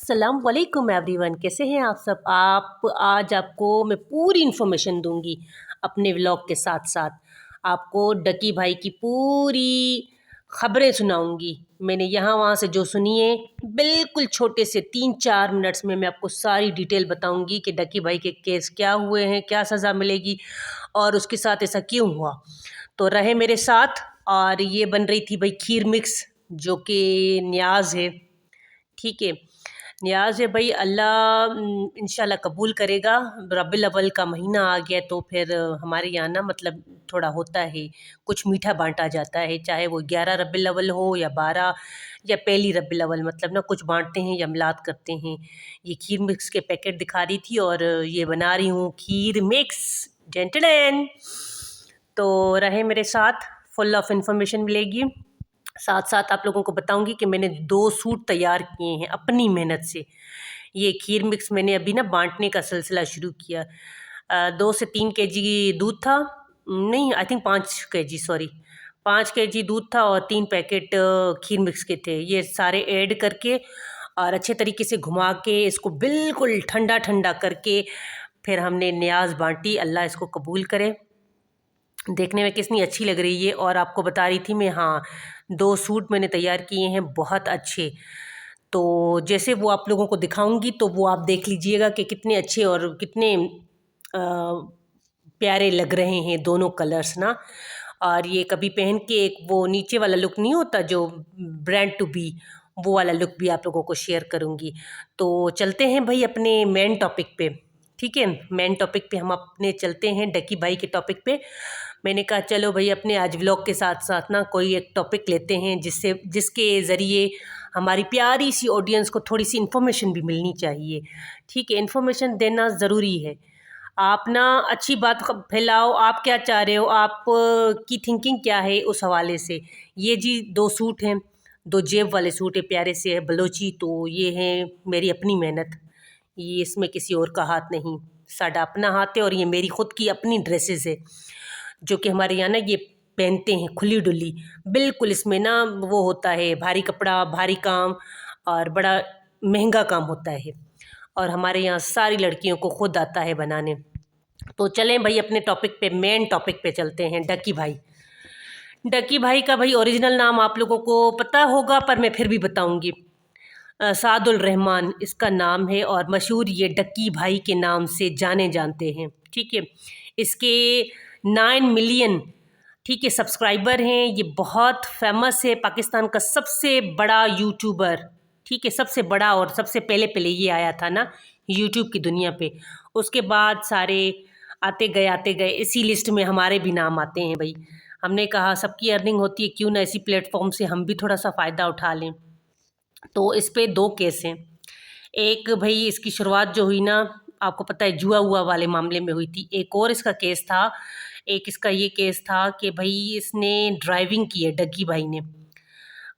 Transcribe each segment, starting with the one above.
अस्सलाम वालेकुम एवरीवन, कैसे हैं आप सब। आज आपको मैं पूरी इन्फॉर्मेशन दूंगी अपने व्लॉग के साथ साथ। आपको डकी भाई की पूरी खबरें सुनाऊंगी। मैंने यहाँ वहाँ से जो सुनी है, बिल्कुल छोटे से 3-4 मिनट्स में मैं आपको सारी डिटेल बताऊंगी कि डकी भाई के केस क्या हुए हैं, क्या सज़ा मिलेगी और उसके साथ ऐसा क्यों हुआ। तो रहे मेरे साथ। और ये बन रही थी भाई खीर मिक्स, जो कि न्याज है। ठीक है, न्याज है भाई। अल्लाह इंशाल्लाह कबूल करेगा। रब्बिल अव्वल का महीना आ गया तो फिर हमारे यहाँ ना मतलब थोड़ा होता है, कुछ मीठा बांटा जाता है, चाहे वो 11 रब्बिल अव्वल हो या 12 या पहली रब्बिल अव्वल, मतलब ना कुछ बांटते हैं या मिलाद करते हैं। ये खीर मिक्स के पैकेट दिखा रही थी और ये बना रही हूँ खीर मिक्स। जेंटलमैन तो रहे मेरे साथ, फुल ऑफ इंफॉर्मेशन मिलेगी। साथ साथ आप लोगों को बताऊंगी कि मैंने 2 सूट तैयार किए हैं अपनी मेहनत से। ये खीर मिक्स मैंने अभी ना बांटने का सिलसिला शुरू किया। 2 से 3 kg दूध था, नहीं I think 5 kg, sorry 5 kg दूध था और 3 पैकेट खीर मिक्स के थे। ये सारे ऐड करके और अच्छे तरीके से घुमा के इसको बिल्कुल ठंडा ठंडा करके फिर हमने न्याज बांटी। अल्लाह इसको कबूल करे। देखने में कितनी अच्छी लग रही है। और आपको बता रही थी मैं, हाँ 2 सूट मैंने तैयार किए हैं बहुत अच्छे। तो जैसे वो आप लोगों को दिखाऊंगी तो वो आप देख लीजिएगा कि कितने अच्छे और कितने प्यारे लग रहे हैं दोनों कलर्स ना। और ये कभी पहन के एक वो नीचे वाला लुक नहीं होता जो ब्रांड टू बी, वो वाला लुक भी आप लोगों को शेयर करूंगी। तो चलते हैं भाई अपने मेन टॉपिक पे। ठीक है, मेन टॉपिक पे हम अपने चलते हैं, डकी भाई के टॉपिक पे। मैंने कहा चलो भाई अपने आज व्लॉग के साथ साथ ना कोई एक टॉपिक लेते हैं जिसके ज़रिए हमारी प्यारी सी ऑडियंस को थोड़ी सी इन्फॉर्मेशन भी मिलनी चाहिए। ठीक है, इन्फॉर्मेशन देना ज़रूरी है। आप ना अच्छी बात फैलाओ, आप क्या चाह रहे हो, आप की थिंकिंग क्या है उस हवाले से। ये जी 2 सूट हैं, 2 जेब वाले सूट है, प्यारे से है बलोची। तो ये है मेरी अपनी मेहनत, ये इसमें किसी और का हाथ नहीं, साडा अपना हाथ है। और ये मेरी खुद की अपनी ड्रेसेस है जो कि हमारे यहाँ ना ये पहनते हैं खुली डुली बिल्कुल। इसमें ना वो होता है भारी कपड़ा, भारी काम और बड़ा महंगा काम होता है। और हमारे यहाँ सारी लड़कियों को खुद आता है बनाने। तो चलें भाई अपने टॉपिक पे, मेन टॉपिक पे चलते हैं। डकी भाई, डकी भाई का भाई ओरिजिनल नाम आप लोगों को पता होगा पर मैं फिर भी बताऊंगी। सादुल रहमान इसका नाम है और मशहूर ये डक्की भाई के नाम से जाने जानते हैं। ठीक है, इसके 9 मिलियन ठीक है सब्सक्राइबर हैं। ये बहुत फेमस है, पाकिस्तान का सबसे बड़ा यूट्यूबर। ठीक है, सबसे बड़ा और सबसे पहले पहले ये आया था ना यूट्यूब की दुनिया पे। उसके बाद सारे आते गए इसी लिस्ट में हमारे भी नाम आते हैं भाई। हमने कहा सबकी अर्निंग होती है, क्यों ना इसी प्लेटफॉर्म से हम भी थोड़ा सा फ़ायदा उठा लें। तो इस पे 2 केस हैं। एक भाई इसकी शुरुआत जो हुई ना, आपको पता है जुआ हुआ वाले मामले में हुई थी। एक और इसका केस था, एक इसका ये केस था कि भाई इसने ड्राइविंग की है, डग्गी भाई ने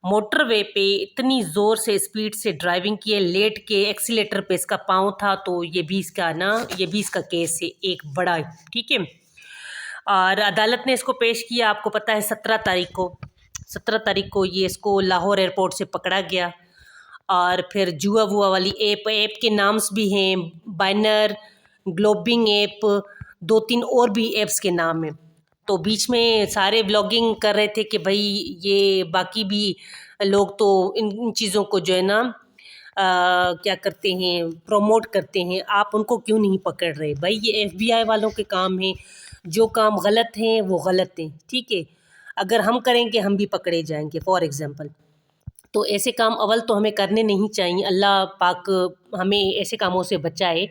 मोटरवे पे इतनी ज़ोर से स्पीड से ड्राइविंग की है, लेट के एक्सीलेटर पे इसका पाँव था। तो ये भी इसका ना, ये भी इसका केस है एक बड़ा। ठीक है, और अदालत ने इसको पेश किया, आपको पता है 17 तारीख को। 17 तारीख को ये इसको लाहौर एयरपोर्ट से पकड़ा गया। और फिर जुआ वुआ वाली ऐप के नाम्स भी हैं, बाइनर, ग्लोबिंग ऐप, 2-3 और भी ऐप्स के नाम हैं। तो बीच में सारे ब्लॉगिंग कर रहे थे कि भाई ये बाकी भी लोग तो इन चीज़ों को जो है ना क्या करते हैं, प्रमोट करते हैं, आप उनको क्यों नहीं पकड़ रहे भाई। ये FBI वालों के काम हैं, जो काम गलत हैं वो गलत हैं। ठीक है, अगर हम करेंगे हम भी पकड़े जाएंगे फॉर एग्ज़ाम्पल। तो ऐसे काम अव्वल तो हमें करने नहीं चाहिए। अल्लाह पाक हमें ऐसे कामों से बचाए।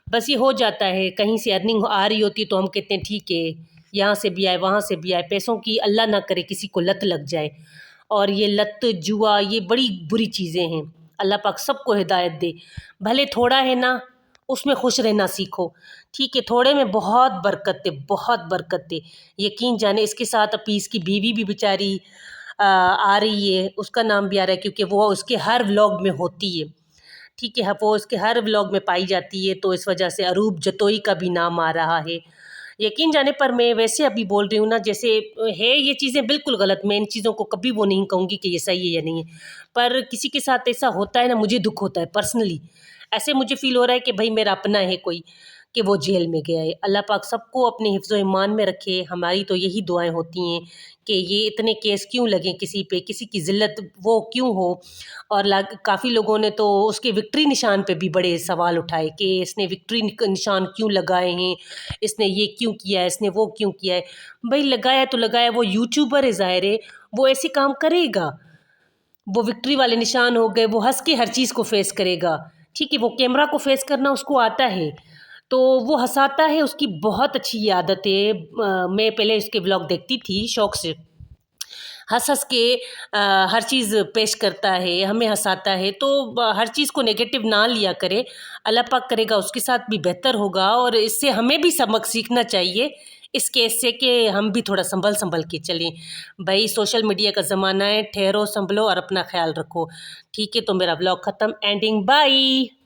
बस ये हो जाता है, कहीं से अर्निंग आ रही होती है तो हम कहते हैं ठीक है, यहाँ से भी आए वहाँ से भी आए। पैसों की अल्लाह ना करे किसी को लत लग जाए। और ये लत जुआ ये बड़ी बुरी चीज़ें हैं। अल्लाह पाक सबको हिदायत दे। भले थोड़ा है ना, उसमें खुश रहना सीखो। ठीक है, थोड़े में बहुत बरकत है, बहुत बरकत है। यकीन जाने इसके साथ अभी इसकी बीवी भी बेचारी आ रही है, उसका नाम भी आ रहा है क्योंकि वो उसके हर व्लॉग में होती है। ठीक है, वो उसके हर व्लॉग में पाई जाती है। तो इस वजह से अरूब जतोई का भी नाम आ रहा है। यकीन जाने पर मैं वैसे अभी बोल रही हूँ ना, जैसे है ये चीज़ें बिल्कुल गलत, मैं इन चीज़ों को कभी वो नहीं कहूँगी कि ये सही है या नहीं है, पर किसी के साथ ऐसा होता है ना, मुझे दुख होता है पर्सनली। ऐसे मुझे फ़ील हो रहा है कि भाई मेरा अपना है कोई, कि वो जेल में गया है। अल्लाह पाक सबको अपने हिफ्ज़-ओ ईमान में रखे, हमारी तो यही दुआएँ होती हैं कि ये इतने केस क्यों लगें किसी पे, किसी की ज़िल्लत वो क्यों हो। और काफ़ी लोगों ने तो उसके विक्ट्री निशान पे भी बड़े सवाल उठाए कि इसने विक्ट्री निशान क्यों लगाए हैं, इसने ये क्यों किया है, इसने वो क्यों किया है। भाई लगाया तो लगाया, वो यूट्यूबर है, ज़ाहिर है वो ऐसे काम करेगा। वो विक्ट्री वाले निशान हो गए, वो हँस के हर चीज़ को फेस करेगा, ठीक है, वो कैमरा को फेस करना उसको आता है, तो वो हँसाता है, उसकी बहुत अच्छी ये आदत है। मैं पहले इसके व्लॉग देखती थी शौक से, हँस-हँस के हर चीज़ पेश करता है, हमें हँसाता है, तो हर चीज़ को नेगेटिव ना लिया करे। अल्लाह पाक करेगा उसके साथ भी बेहतर होगा, और इससे हमें भी सबक सीखना चाहिए इस केस से, कि हम भी थोड़ा संभल के चलें। भाई सोशल मीडिया का ज़माना है, ठहरो, संभलो और अपना ख़्याल रखो। ठीक है, तो मेरा व्लॉग ख़त्म, एंडिंग, बाय।